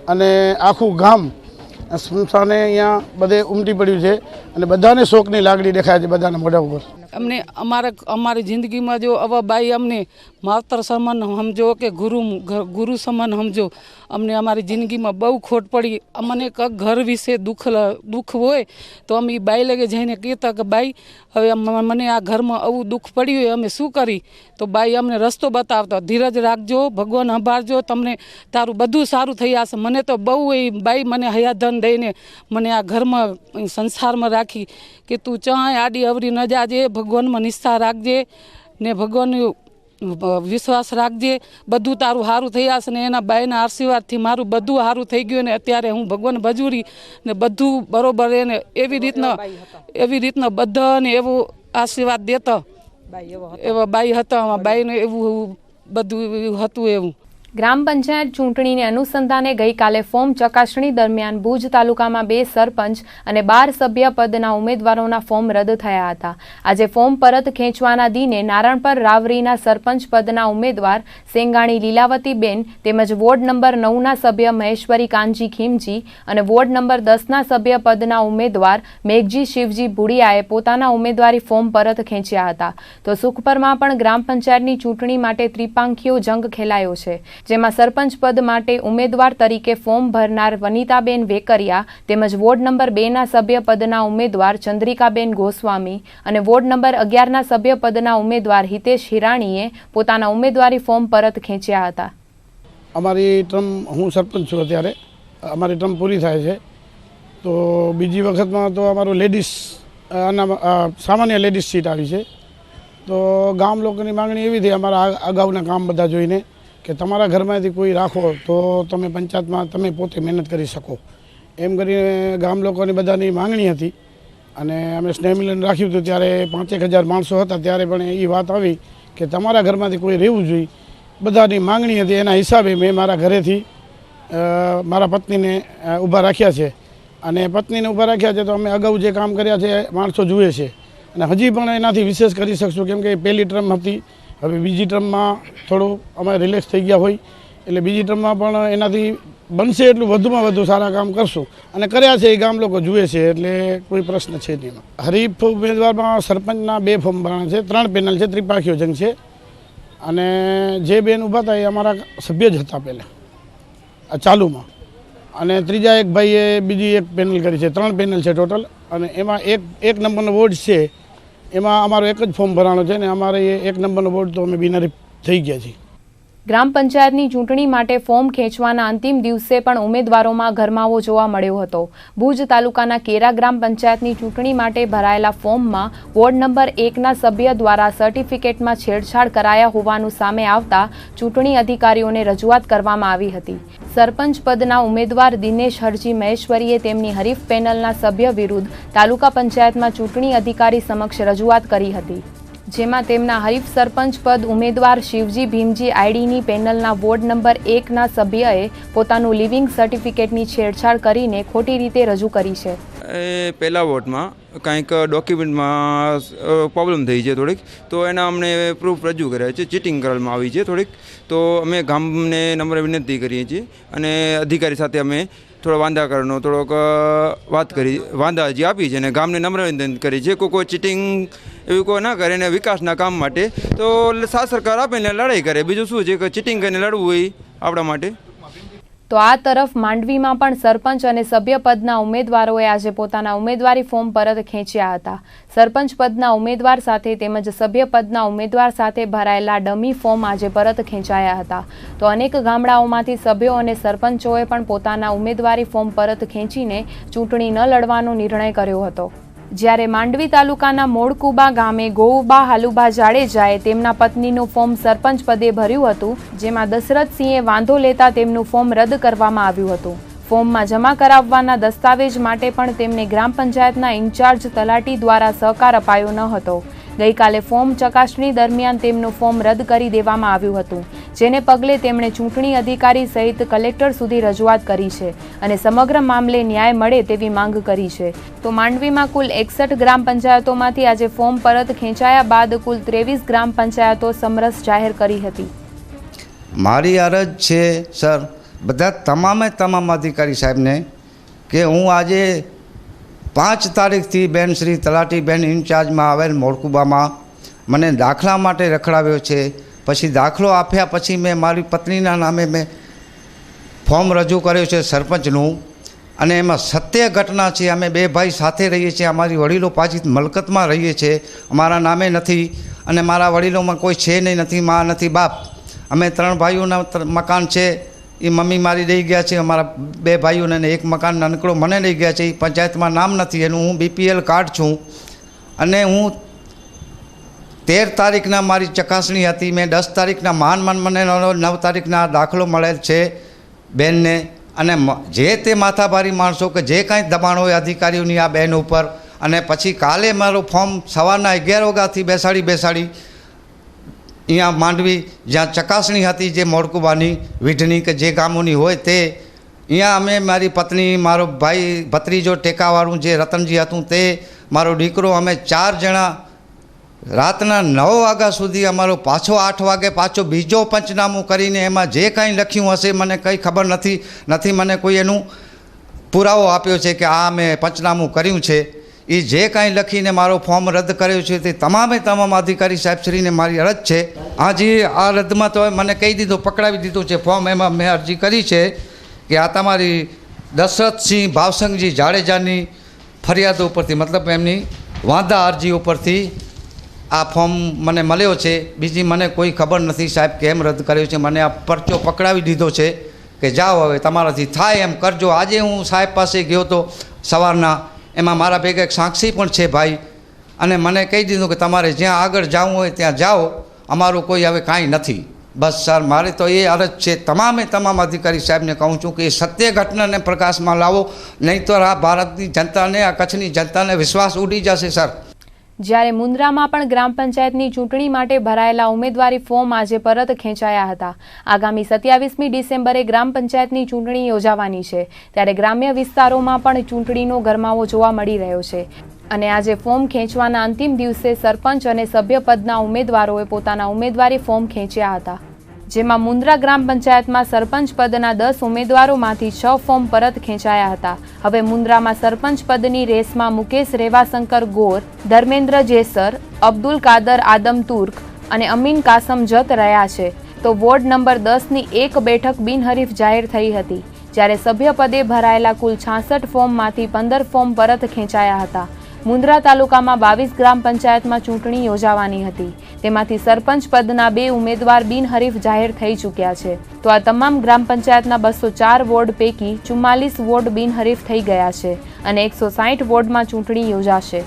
અને આખું ગામ સ્મશાને અહીંયા બધે ઉમટી પડ્યું છે અને બધાને શોકની લાગણી દેખાય છે બધાના મોઢા ઉપર। અમને અમારી જિંદગીમાં જો આવા બાઈ અમને માવતર સમાન સમજો કે ગુરુ સમાન સમજો। અમને અમારી જિંદગીમાં બહુ ખોટ પડી। અમને ઘર વિશે દુઃખ હોય તો અમે બાઈ લગે જઈને કહેતા કે બાઈ હવે મને આ ઘરમાં આવું દુઃખ પડ્યું હોય અમે શું કરી? તો બાઈ અમને રસ્તો બતાવતા, ધીરજ રાખજો, ભગવાન સંભાળજો, તમને તારું બધું સારું થઈ જશે। મને તો બહુ એ બાઈ મને હયાધન દઈને મને આ ઘરમાં સંસારમાં રાખી કે તું ચાય આડી અવરી ન જાજે, ભગવાનમાં નિષ્ઠા રાખજે ને ભગવાનનું વિશ્વાસ રાખજે, બધું તારું સારું થઈ જશે। ને એના બાઈના આશીર્વાદથી મારું બધું સારું થઈ ગયું ને અત્યારે હું ભગવાન ભજુરી ને બધું બરોબર એને એવી રીતના બધાને એવું આશીર્વાદ દેતા એવા બાઈ હતા। બાઈને એવું બધું હતું એવું। ગ્રામ પંચાયત ચૂંટણીને અનુસંધાને ગઈકાલે ફોર્મ ચકાસણી દરમિયાન ભુજ તાલુકામાં 2 સરપંચ અને 12 સભ્ય પદના ઉમેદવારોના ફોર્મ રદ થયા હતા। આજે ફોર્મ પરત ખેંચવાના દિને નારણપર રાવરીના સરપંચ પદના ઉમેદવાર સેંગાણી લીલાવતીબેન તેમજ વોર્ડ નંબર 9ના સભ્ય મહેશ્વરી કાનજી ખીમજી અને વોર્ડ નંબર 10ના સભ્ય પદના ઉમેદવાર મેઘજી શિવજી ભુડિયાએ પોતાના ઉમેદવારી ફોર્મ પરત ખેંચ્યા હતા। તો સુખપરમાં પણ ગ્રામ પંચાયતની ચૂંટણી માટે ત્રિપાંખીયો જંગ ખેલાયો છે, જેમાં સરપંચ પદ માટે ઉમેદવાર તરીકે ફોર્મ ભરનાર વનિતાબેન વેકરિયા તેમજ વોર્ડ નંબર 2ના સભ્ય પદના ઉમેદવાર ચંદ્રિકાબેન ગોસ્વામી અને વોર્ડ નંબર 11ના સભ્ય પદના ઉમેદવાર હિતેશ હિરાણીએ પોતાના ઉમેદવારી ફોર્મ પરત ખેંચ્યા હતા। અમારી ટર્મ હું સરપંચ છું, અત્યારે અમારી ટર્મ પૂરી થાય છે તો બીજી વખતમાં તો અમારું લેડીઝ સામાન્ય લેડીઝ સીટ આવી છે। તો ગામ લોકોની માંગણી એવી થઈ અમારા અગાઉના કામ બધા જોઈને કે તમારા ઘરમાંથી કોઈ રાખો તો તમે પંચાયતમાં તમે પોતે મહેનત કરી શકો, એમ કરીને ગામ લોકોની બધાની માંગણી હતી અને અમે સ્નેહ મિલન રાખ્યું હતું। ત્યારે 5,000 માણસો હતા ત્યારે પણ એ વાત આવી કે તમારા ઘરમાંથી કોઈ રહેવું જોઈએ, બધાની માંગણી હતી। એના હિસાબે મેં મારા ઘરેથી મારા પત્નીને ઊભા રાખ્યા છે અને પત્નીને ઊભા રાખ્યા છે તો અમે અગાઉ જે કામ કર્યા છે માણસો જુએ છે અને હજી પણ એનાથી વિશેષ કરી શકશું, કેમ કે પહેલી ટર્મ હતી, હવે બીજી ટર્મમાં થોડું અમે રિલેક્સ થઈ ગયા હોય એટલે બીજી ટર્મમાં પણ એનાથી બનશે એટલું વધુમાં વધુ સારા કામ કરશું અને કર્યા છે એ ગામ લોકો જુએ છે એટલે કોઈ પ્રશ્ન છે નહીં। હરીફ ઉમેદવારમાં સરપંચના 2 ફોર્મ ભરાણા છે, 3 પેનલ છે, ત્રિપાંખીયો જંગ છે અને જે બેન ઊભા હતા એ અમારા સભ્ય જ હતા પહેલાં ચાલુમાં અને ત્રીજા એક ભાઈએ બીજી એક પેનલ કરી છે, 3 પેનલ છે ટોટલ અને એમાં એક નંબરનો વોર્ડ છે એમાં અમારો એક જ ફોર્મ ભરાણો છે ને અમારે 1 નંબરનો વોર્ડ તો અમે બિનહરીફ થઈ ગયા છીએ। ગ્રામ પંચાયતની ચૂંટણી માટે ફોર્મ ખેંચવાના અંતિમ દિવસે પણ ઉમેદવારોમાં ગરમાવો જોવા મળ્યો હતો। ભુજ તાલુકાના કેરા ગ્રામ પંચાયતની ચૂંટણી માટે ભરાયેલા ફોર્મમાં વોર્ડ નંબર 1ના સભ્ય દ્વારા સર્ટિફિકેટમાં છેડછાડ કરાયા હોવાનું સામે આવતા ચૂંટણી અધિકારીઓને રજૂઆત કરવામાં આવી હતી। સરપંચ પદના ઉમેદવાર દિનેશ હરજી મહેશ્વરીએ તેમની હરીફ પેનલના સભ્ય વિરુદ્ધ તાલુકા પંચાયતમાં ચૂંટણી અધિકારી સમક્ષ રજૂઆત કરી હતી। જેમાં તેમના હરીફ સરપંચ પદ ઉમેદવાર શિવજી ભીમજી આઈડીની પેનલના વોર્ડ નંબર 1ના સભ્યએ પોતાનું લિવિંગ સર્ટિફિકેટની છેડછાડ કરીને ખોટી રીતે રજૂ કરી છે. એ પહેલા વોટમાં કંઈક ડોક્યુમેન્ટમાં પ્રોબ્લેમ થઈ છે થોડીક, તો એના અમને પ્રૂફ રજૂ કર્યા છે, ચીટિંગ કરવામાં આવી છે થોડીક. તો અમે ગામને નમ્ર વિનંતી કરીએ છીએ અને અધિકારી સાથે અમે થોડો વાંધાકરણનો થોડોક વાંધા અરજી આપી છે અને ગામને નમ્ર વિનંતી કરી છે કોઈ ચીટિંગ એવું કોઈ ના કરે અને વિકાસના કામ માટે તો સાથ સરકાર આપે ને લડાઈ કરે. બીજું શું છે કે ચીટિંગ કરીને લડવું હોય આપણા માટે. તો આ તરફ માંડવીમાં પણ સરપંચ અને સભ્ય પદના ઉમેદવારોએ આજે પોતાના ઉમેદવારી ફોર્મ પરત ખેંચ્યા હતા. સરપંચ પદના ઉમેદવાર સાથે તેમજ સભ્ય પદના ઉમેદવાર સાથે ભરાયેલા ડમી ફોર્મ આજે પરત ખેંચાયા હતા. તો અનેક ગામડાઓમાંથી સભ્યો અને સરપંચોએ પણ પોતાના ઉમેદવારી ફોર્મ પરત ખેંચીને ચૂંટણી ન લડવાનો નિર્ણય કર્યો હતો. જ્યારે માંડવી તાલુકાના મોડકુબા ગામે ગોઉબા હાલુબા જાડેજાએ તેમના પત્નીનું ફોર્મ સરપંચ પદે ભર્યું હતું, જેમાં દશરથસિંહે વાંધો લેતા તેમનું ફોર્મ રદ કરવામાં આવ્યું હતું. ફોર્મમાં જમા કરાવવાના દસ્તાવેજ માટે પણ તેમને ગ્રામ પંચાયતના ઇન્ચાર્જ તલાટી દ્વારા સહકાર અપાયો ન હતો. ગઈકાલે ફોર્મ ચકાસણી દરમિયાન તેમનું ફોર્મ રદ કરી દેવામાં આવ્યું હતું, જેને પગલે તેમણે ચૂંટણી અધિકારી સહિત કલેક્ટર સુધી રજૂઆત કરી છે અને સમગ્ર મામલે ન્યાય મળે તેવી માંગ કરી છે. તો માંડવીમાં કુલ 61 ગ્રામ પંચાયતોમાંથી આજે ફોર્મ પરત ખેંચાયા બાદ કુલ 23 ગ્રામ પંચાયતો સમરસ જાહેર કરી હતી. મારી અરજ છે સર બધા તમામ અધિકારી સાહેબને કે હું આજે 5 તારીખથી બેન શ્રી તલાટીબેન ઇન્ચાર્જમાં આવેલ મોડકુબામાં મને દાખલા માટે રખડાવ્યો છે. પછી દાખલો આપ્યા પછી મેં મારી પત્નીના નામે મેં ફોર્મ રજૂ કર્યું છે સરપંચનું, અને એમાં સત્ય ઘટના છે. અમે 2 ભાઈ સાથે રહીએ છીએ, અમારી વડીલો પાછી મલકતમાં રહીએ છીએ, અમારા નામે નથી અને મારા વડીલોમાં કોઈ છે નહીં, નથી મા નથી બાપ. અમે 3 ભાઈઓના મકાન છે, એ મમ્મી મારી રહી ગયા છે, અમારા 2 ભાઈઓને 1 મકાન નાનકડો મને રહી ગયા છે. એ પંચાયતમાં નામ નથી એનું, હું BPL કાર્ડ છું. અને હું 13 તારીખના મારી ચકાસણી હતી, મેં 10 તારીખના મને 9 તારીખના દાખલો મળેલ છે બેનને. અને જે તે માથાભારી માણસો કે જે કાંઈ દબાણ હોય અધિકારીઓની આ બેન ઉપર, અને પછી કાલે મારું ફોર્મ સવારના 11 વાગ્યાથી બેસાડી અહીંયા માંડવી જ્યાં ચકાસણી હતી જે મોડકુબાની વીઢની કે જે ગામોની હોય તે, અહીંયા અમે મારી પત્ની, મારો ભાઈ ભત્રીજો ટેકાવાળું જે રતનજી હતું તે, મારો દીકરો, અમે 4 જણા રાતના 9 વાગ્યા સુધી અમારો પાછો 8 વાગે પાછો બીજો પંચનામું કરીને એમાં જે કાંઈ લખ્યું હશે મને કંઈ ખબર નથી મને કોઈ એનું પુરાવો આપ્યો છે કે આ મેં પંચનામું કર્યું છે. એ જે કાંઈ લખીને મારો ફોર્મ રદ કર્યો છે તે તમામ અધિકારી સાહેબશ્રીને મારી અરજ છે. હાજી આ રદમાં તો મને કહી દીધું, પકડાવી દીધું છે ફોર્મ. એમાં મેં અરજી કરી છે કે આ તમારી દશરથસિંહ ભાવસંગજી જાડેજાની ફરિયાદો ઉપરથી, મતલબ એમની વાંધા અરજી ઉપરથી આ ફોર્મ મને મળ્યો છે. બીજી મને કોઈ ખબર નથી સાહેબ કેમ રદ કર્યો છે. મને આ પરચો પકડાવી દીધો છે કે જાઓ હવે તમારાથી થાય એમ કરજો. આજે હું સાહેબ પાસે ગયો તો સવારના, એમાં મારા ભેગા એક સાક્ષી પણ છે ભાઈ, અને મને કહી દીધું કે તમારે જ્યાં આગળ જવું હોય ત્યાં જાઓ, અમારું કોઈ હવે કાંઈ નથી. બસ સર મારે તો એ અરજ છે તમામ અધિકારી સાહેબને કહું છું કે એ સત્ય ઘટનાને પ્રકાશમાં લાવો, નહીં તો આ ભારતની જનતાને, આ કચ્છની જનતાને વિશ્વાસ ઉડી જશે સર. જ્યારે મુન્દ્રામાં પણ ગ્રામ પંચાયતની ચૂંટણી માટે ભરાયેલા ઉમેદવારી ફોર્મ આજે પરત ખેંચાયા હતા. આગામી 27મી ડિસેમ્બરે ગ્રામ પંચાયતની ચૂંટણી યોજાવાની છે, ત્યારે ગ્રામ્ય વિસ્તારોમાં પણ ચૂંટણીનો ગરમાવો જોવા મળી રહ્યો છે. અને આજે ફોર્મ ખેંચવાના અંતિમ દિવસે સરપંચ અને સભ્ય પદના ઉમેદવારોએ પોતાના ઉમેદવારી ફોર્મ ખેંચ્યા હતા, જેમાં મુન્દ્રા ગ્રામ પંચાયતમાં સરપંચ પદના 10 ઉમેદવારોમાંથી 6 ફોર્મ પરત ખેંચાયા હતા. હવે મુન્દ્રામાં સરપંચ પદની રેસમાં મુકેશ રેવાશંકર ગોર, ધર્મેન્દ્ર જેસર, અબ્દુલ કાદર આદમ તુર્ક અને અમીન કાસમ જત રહ્યા છે. તો વોર્ડ નંબર 10ની 1 બેઠક બિનહરીફ જાહેર થઈ હતી, જ્યારે સભ્ય પદે ભરાયેલા કુલ 66 ફોર્મમાંથી 15 ફોર્મ પરત ખેંચાયા હતા. મુન્દ્રા તાલુકામાં 22 ગ્રામ પંચાયતમાં ચૂંટણી યોજાવાની હતી, તેમાંથી સરપંચ પદના 2 ઉમેદવાર બિનહરીફ જાહેર થઈ ચૂક્યા છે. તો આ તમામ ગ્રામ પંચાયતના 204 વોર્ડ પૈકી 44 વોર્ડ બિનહરીફ થઈ ગયા છે અને 160 વોર્ડમાં ચૂંટણી યોજાશે.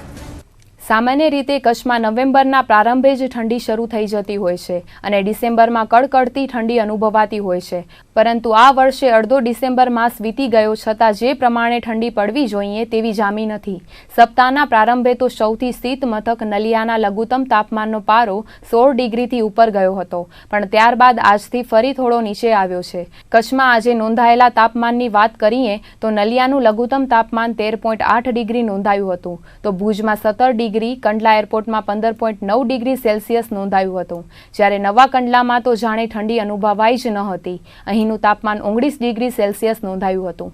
સામાન્ય રીતે કચ્છમાં નવેમ્બરના પ્રારંભે જ ઠંડી શરૂ થઈ જતી હોય છે અને ડિસેમ્બરમાં કડકડતી ઠંડી અનુભવાતી હોય છે, પરંતુ આ વર્ષે અડધો ડિસેમ્બર માસ વીતી ગયો છતાં જે પ્રમાણે ઠંડી પડવી જોઈએ તેવી જામી નથી. સપ્તાહના પ્રારંભે તો સૌથી શીત મથક નલિયાના લઘુત્તમ તાપમાનનો પારો 16 ડિગ્રીથી ઉપર ગયો હતો, પણ ત્યારબાદ આજથી ફરી થોડો નીચે આવ્યો છે. કચ્છમાં આજે નોંધાયેલા તાપમાનની વાત કરીએ તો નલિયાનું લઘુત્તમ તાપમાન 13.8 ડિગ્રી નોંધાયું હતું, તો ભુજમાં 17 ડિગ્રી, કંડલા એરપોર્ટમાં 15.9 ડિગ્રી સેલ્સિયસ નોંધાયું હતું, જ્યારે નવા કંડલામાં તો જાણે ઠંડી અનુભવાઈ જ ન હતી. અહીંનું તાપમાન 19 ડિગ્રી સેલ્સિયસ નોંધાયું હતું.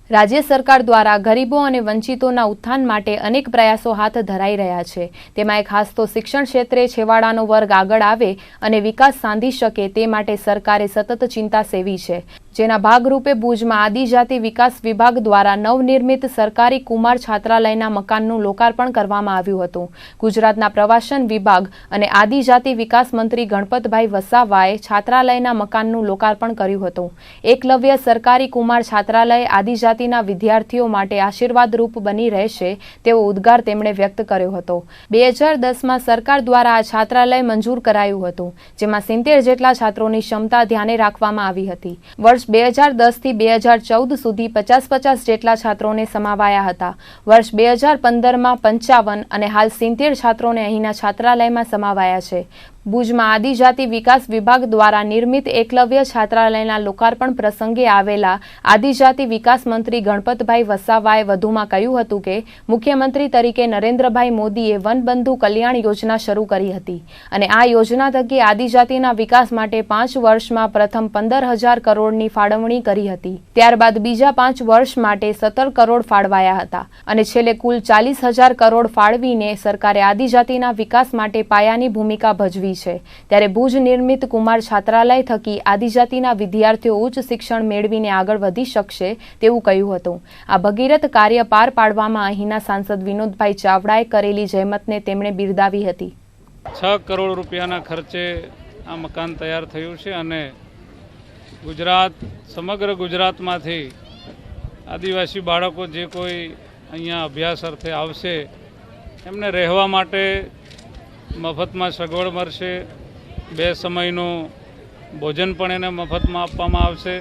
રાજ્ય સરકાર દ્વારા ગરીબો અને વંચિતોના ઉત્થાન માટે અનેક પ્રયાસો હાથ ધરાઈ રહ્યા છે. તેમાં ખાસ તો શિક્ષણ ક્ષેત્રે છેવાડાનો વર્ગ આગળ આવે અને વિકાસ સાંધી શકે તે માટે સરકારે સતત ચિંતા સેવી છે, જેના ભાગરૂપે ભુજમાં આદિજાતિ વિકાસ વિભાગ દ્વારા નવનિર્મિત સરકારી કુમાર છાત્રાલયના મકાનનું લોકાર્પણ કરવામાં આવ્યું હતું. ગુજરાતના પ્રવાસન વિભાગ અને આદિજાતિ વિકાસ મંત્રી ગણપતભાઈ વસાવાએ છાત્રાલયના મકાનનું લોકાર્પણ કર્યું હતું. એકલવ્ય સરકારી કુમાર છાત્રાલય આદિજાતિના વિદ્યાર્થીઓ માટે આશીર્વાદરૂપ બની રહેશે તેવો ઉદ્ગાર તેમણે વ્યક્ત કર્યો હતો. 2010માં સરકાર દ્વારા આ છાત્રાલય મંજૂર કરાયું હતું, જેમાં 70 જેટલા છાત્રોની ક્ષમતા ધ્યાને રાખવામાં આવી હતી. વર્ષ 2010થી 2014 સુધી 50 જેટલા છાત્રોને સમાવાયા હતા. વર્ષ 2015માં 55 અને હાલ 70 છાત્રોને અહીંના છાત્રાલયમાં સમાવાયા છે. ભુજમાં આદિજાતિ વિકાસ વિભાગ દ્વારા નિર્મિત એકલવ્ય છાત્રાલયના લોકાર્પણ પ્રસંગે આવેલા આદિજાતિ વિકાસ મંત્રી ગણપતભાઈ વસાવાએ વધુમાં કહ્યું હતું કે મુખ્યમંત્રી તરીકે નરેન્દ્રભાઈ મોદીએ વનબંધુ કલ્યાણ યોજના શરૂ કરી હતી અને આ યોજના થકી આદિજાતિના વિકાસ માટે 5 વર્ષમાં પ્રથમ 15,000 કરોડની ફાળવણી કરી હતી. ત્યારબાદ બીજા 5 વર્ષ માટે 17 કરોડ ફાળવાયા હતા અને છેલ્લે કુલ 40,000 કરોડ ફાળવીને સરકારે આદિજાતિના વિકાસ માટે પાયાની ભૂમિકા ભજવી છે. ત્યારે ભુજ નિર્મિત કુમાર છાત્રાલય થકી આદિજાતિના વિદ્યાર્થીઓ ઉચ્ચ શિક્ષણ મેળવીને આગળ વધી શકશે તેવું કહ્યું હતું. આ ભગીરથ કાર્ય પાર પાડવામાં અહીંના સાંસદ વિનોદભાઈ ચાવડાએ કરેલી જહેમતને તેમણે બિરદાવી હતી. 6 કરોડ રૂપિયાના ખર્ચે આ મકાન તૈયાર થયું છે અને સમગ્ર ગુજરાતમાંથી આદિવાસી બાળકો જે કોઈ અહીંયા અભ્યાસ અર્થે આવશે એમને રહેવા માટે મફતમાં સગવડ મળશે. 2 સમયનું ભોજન પણ એને મફતમાં આપવામાં આવશે.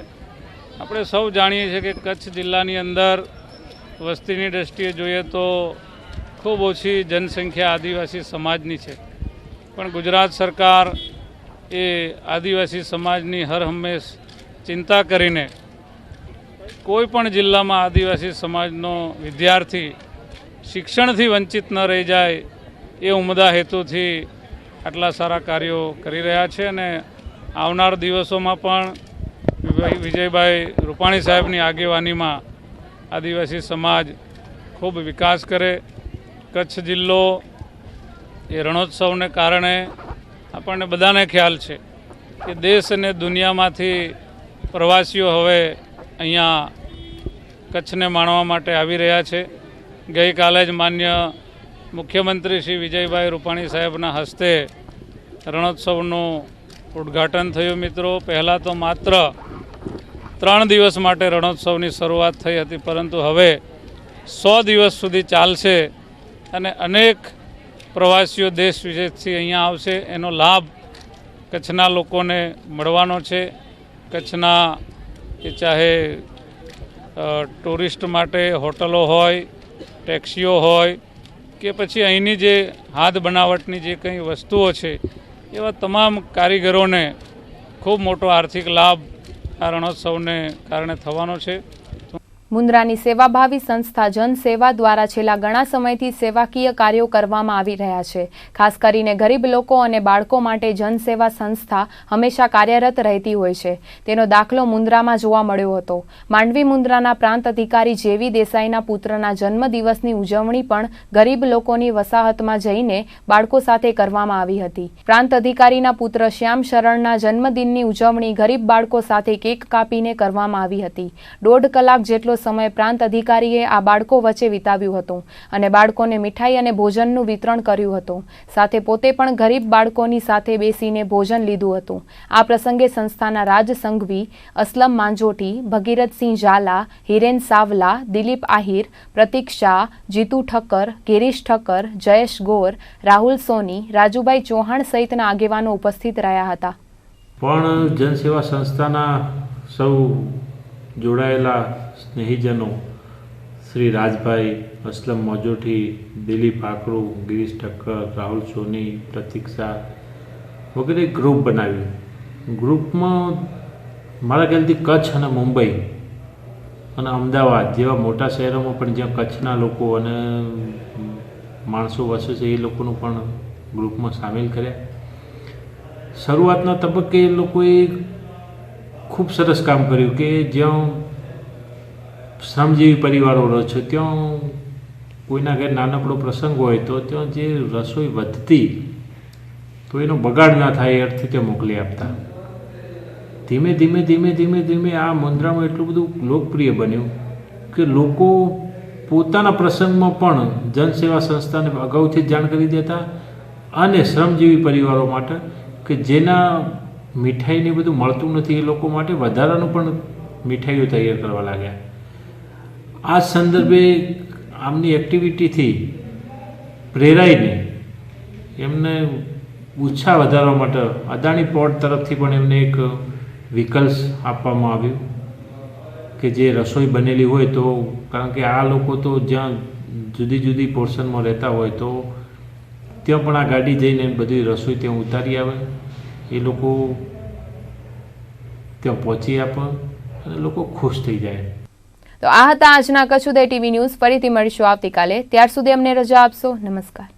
આપણે સૌ જાણીએ છીએ કે કચ્છ જિલ્લાની અંદર વસ્તીની દૃષ્ટિએ જોઈએ તો ખૂબ ઓછી જનસંખ્યા આદિવાસી સમાજની છે, પણ ગુજરાત સરકાર એ આદિવાસી સમાજની હર હંમેશ ચિંતા કરીને કોઈ પણ જિલ્લામાં આદિવાસી સમાજનો વિદ્યાર્થી શિક્ષણથી વંચિત ન રહી જાય એ ઉમદા હેતુથી આટલા સારા કાર્યો કરી રહ્યા છે અને આવનાર દિવસોમાં પણ વિજયભાઈ રૂપાણી સાહેબની આગેવાનીમાં આદિવાસી સમાજ ખૂબ વિકાસ કરે. કચ્છ જિલ્લો એ રણોત્સવને કારણે આપણને બધાને ખ્યાલ છે કે દેશ અને દુનિયામાંથી પ્રવાસીઓ હવે અહીંયા કચ્છને માણવા માટે આવી રહ્યા છે. ગઈકાલે જ માન્ય મુખ્યમંત્રી શ્રી વિજયભાઈ રૂપાણી સાહેબના હસ્તે રણોત્સવનું ઉદ્ઘાટન થયું. મિત્રો, પહેલાં તો માત્ર 3 દિવસ માટે રણોત્સવની શરૂઆત થઈ હતી, પરંતુ હવે 100 દિવસ સુધી ચાલશે અને અનેક પ્રવાસીઓ દેશ વિદેશથી અહીંયા આવશે. એનો લાભ કચ્છના લોકોને મળવાનો છે. કચ્છના એ ચાહે ટુરિસ્ટ માટે હોટલો હોય, ટેક્સીઓ હોય કે પછી અહીંની જે હાથ બનાવટની જે કંઈ વસ્તુઓ છે એવા તમામ કારીગરોને ખૂબ મોટો આર્થિક લાભ આ રણોત્સવને કારણે થવાનો છે. મુન્દ્રાની સેવાભાવી સંસ્થા જનસેવા દ્વારા છેલ્લા ઘણા સમયથી સેવાકીય કાર્યો કરવામાં આવી રહ્યા છે. ખાસ કરીને ગરીબ લોકો અને બાળકો માટે જનસેવા સંસ્થા હંમેશા કાર્યરત રહેતી હોય છે. તેનો દાખલો મુન્દ્રામાં જોવા મળ્યો હતો. માંડવી મુન્દ્રાના પ્રાંત અધિકારી જેવી દેસાઈના પુત્રના જન્મદિવસની ઉજવણી પણ ગરીબ લોકોની વસાહતમાં જઈને બાળકો સાથે કરવામાં આવી હતી. પ્રાંત અધિકારીના પુત્ર શ્યામ શરણના જન્મદિનની ઉજવણી ગરીબ બાળકો સાથે કેક કાપીને કરવામાં આવી હતી. 1.5 કલાક જેટલો સમય પ્રાંત અધિકારીએ આ બાળકો વચ્ચે વિતાવ્યું હતું અને બાળકોને મીઠાઈ અને ભોજનનું વિતરણ કર્યું હતું. સાથે પોતે પણ ગરીબ બાળકોની સાથે બેસીને ભોજન લીધું હતું. આ પ્રસંગે સંસ્થાના રાજ સંઘવી, અસલમ માંજોટી, ભગીરથસિંહ ઝાલા, હિરેન સાવલા, દિલીપ આહિર, પ્રતીક શાહ, જીતુ ઠક્કર, ગિરીશ ઠક્કર, જયેશ ગોર, રાહુલ સોની, રાજુભાઈ ચૌહાણ સહિતના આગેવાનો ઉપસ્થિત રહ્યા હતા. પણ જનસેવા સંસ્થાના સૌ જોડાયેલા સ્નેહીજનો શ્રી રાજભાઈ, અસલમ મોજોઠી, દિલીપ આકરુ, ગિરીશ ઠક્કર, રાહુલ સોની, પ્રતીક શાહ વગેરે ગ્રુપ બનાવ્યું. ગ્રુપમાં મારા ખ્યાલથી કચ્છ અને મુંબઈ અને અમદાવાદ જેવા મોટા શહેરોમાં પણ જ્યાં કચ્છના લોકો અને માણસો વસે છે એ લોકોનું પણ ગ્રુપમાં સામેલ કર્યા. શરૂઆતના તબક્કે એ લોકોએ ખૂબ સરસ કામ કર્યું કે જ્યાં શ્રમજીવી પરિવારો રહે છે ત્યાં કોઈના ઘરે નાનકડો પ્રસંગ હોય તો ત્યાં જે રસોઈ વધતી તો એનો બગાડ ના થાય એ અર્થે ત્યાં મોકલી આપતા. ધીમે ધીમે ધીમે ધીમે ધીમે આ મુન્દ્રામાં એટલું બધું લોકપ્રિય બન્યું કે લોકો પોતાના પ્રસંગમાં પણ જનસેવા સંસ્થાને અગાઉથી જ જાણ કરી દેતા અને શ્રમજીવી પરિવારો માટે કે જેના મીઠાઈને બધું મળતું નથી એ લોકો માટે વધારાનું પણ મીઠાઈઓ તૈયાર કરવા લાગ્યા. આ સંદર્ભે આમની એક્ટિવિટીથી પ્રેરાઈને એમને ઉત્સાહ વધારવા માટે અદાણી પોર્ટ તરફથી પણ એમને એક વિકલ્પ આપવામાં આવ્યું કે જે રસોઈ બનેલી હોય તો, કારણ કે આ લોકો તો જ્યાં જુદી જુદી પોર્શનમાં રહેતા હોય તો ત્યાં પણ આ ગાડી જઈને બધી રસોઈ ત્યાં ઉતારી આવે, એ લોકો ત્યાં પહોંચી આપે અને લોકો ખુશ થઈ જાય. તો આ હતા આજના કચ્છ ઉદય ટીવી ન્યૂઝ. ફરીથી મળીશું આવતીકાલે. ત્યાર સુધી અમને રજા આપશો. નમસ્કાર.